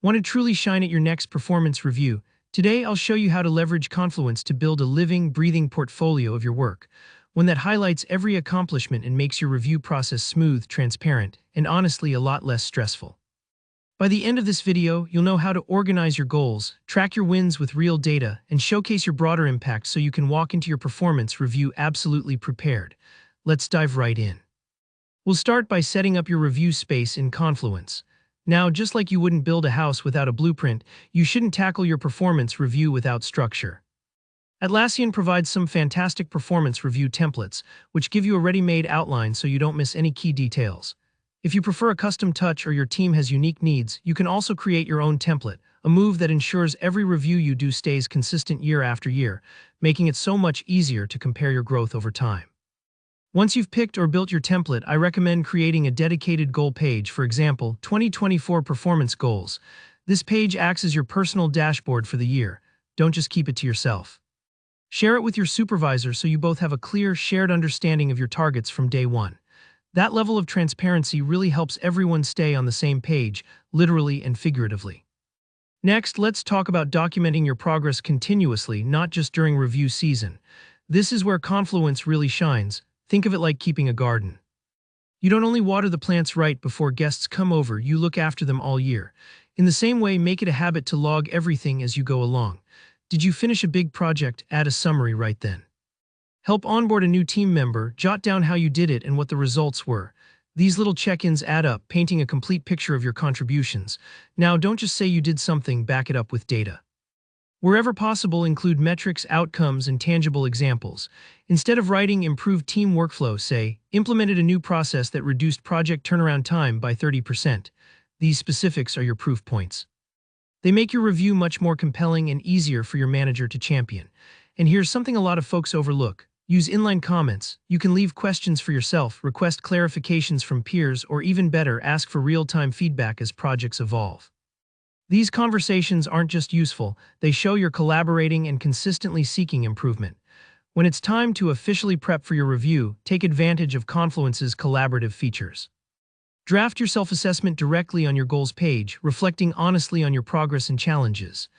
Want to truly shine at your next performance review? Today, I'll show you how to leverage Confluence to build a living, breathing portfolio of your work, one that highlights every accomplishment and makes your review process smooth, transparent, and honestly a lot less stressful. By the end of this video, you'll know how to organize your goals, track your wins with real data, and showcase your broader impact so you can walk into your performance review absolutely prepared. Let's dive right in. We'll start by setting up your review space in Confluence. Now, just like you wouldn't build a house without a blueprint, you shouldn't tackle your performance review without structure. Atlassian provides some fantastic performance review templates, which give you a ready-made outline so you don't miss any key details. If you prefer a custom touch or your team has unique needs, you can also create your own template, a move that ensures every review you do stays consistent year after year, making it so much easier to compare your growth over time. Once you've picked or built your template, I recommend creating a dedicated goal page, for example, 2024 Performance Goals. This page acts as your personal dashboard for the year. Don't just keep it to yourself. Share it with your supervisor so you both have a clear, shared understanding of your targets from day one. That level of transparency really helps everyone stay on the same page, literally and figuratively. Next, let's talk about documenting your progress continuously, not just during review season. This is where Confluence really shines. Think of it like keeping a garden. You don't only water the plants right before guests come over, you look after them all year. In the same way, make it a habit to log everything as you go along. Did you finish a big project? Add a summary right then. Help onboard a new team member, jot down how you did it and what the results were. These little check-ins add up, painting a complete picture of your contributions. Now, don't just say you did something, back it up with data. Wherever possible, include metrics, outcomes, and tangible examples. Instead of writing improved team workflow, say, implemented a new process that reduced project turnaround time by 30%. These specifics are your proof points. They make your review much more compelling and easier for your manager to champion. And here's something a lot of folks overlook. Use inline comments. You can leave questions for yourself, request clarifications from peers, or even better, ask for real-time feedback as projects evolve. These conversations aren't just useful, they show you're collaborating and consistently seeking improvement. When it's time to officially prep for your review, take advantage of Confluence's collaborative features. Draft your self-assessment directly on your goals page, reflecting honestly on your progress and challenges.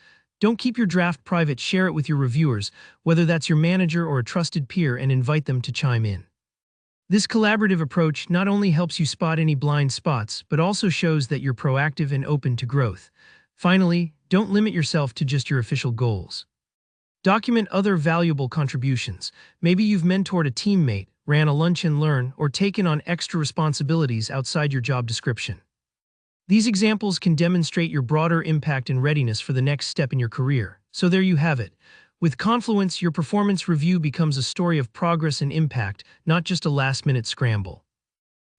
Don't keep your draft private, share it with your reviewers, whether that's your manager or a trusted peer, and invite them to chime in. This collaborative approach not only helps you spot any blind spots, but also shows that you're proactive and open to growth. Finally, don't limit yourself to just your official goals. Document other valuable contributions. Maybe you've mentored a teammate, ran a lunch and learn, or taken on extra responsibilities outside your job description. These examples can demonstrate your broader impact and readiness for the next step in your career. So there you have it. With Confluence, your performance review becomes a story of progress and impact, not just a last-minute scramble.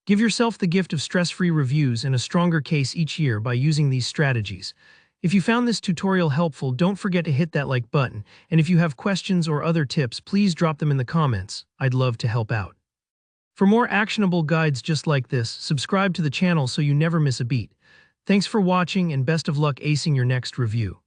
Give yourself the gift of stress-free reviews and a stronger case each year by using these strategies. If you found this tutorial helpful, don't forget to hit that like button, and if you have questions or other tips, please drop them in the comments. I'd love to help out. For more actionable guides just like this, subscribe to the channel so you never miss a beat. Thanks for watching and best of luck acing your next review.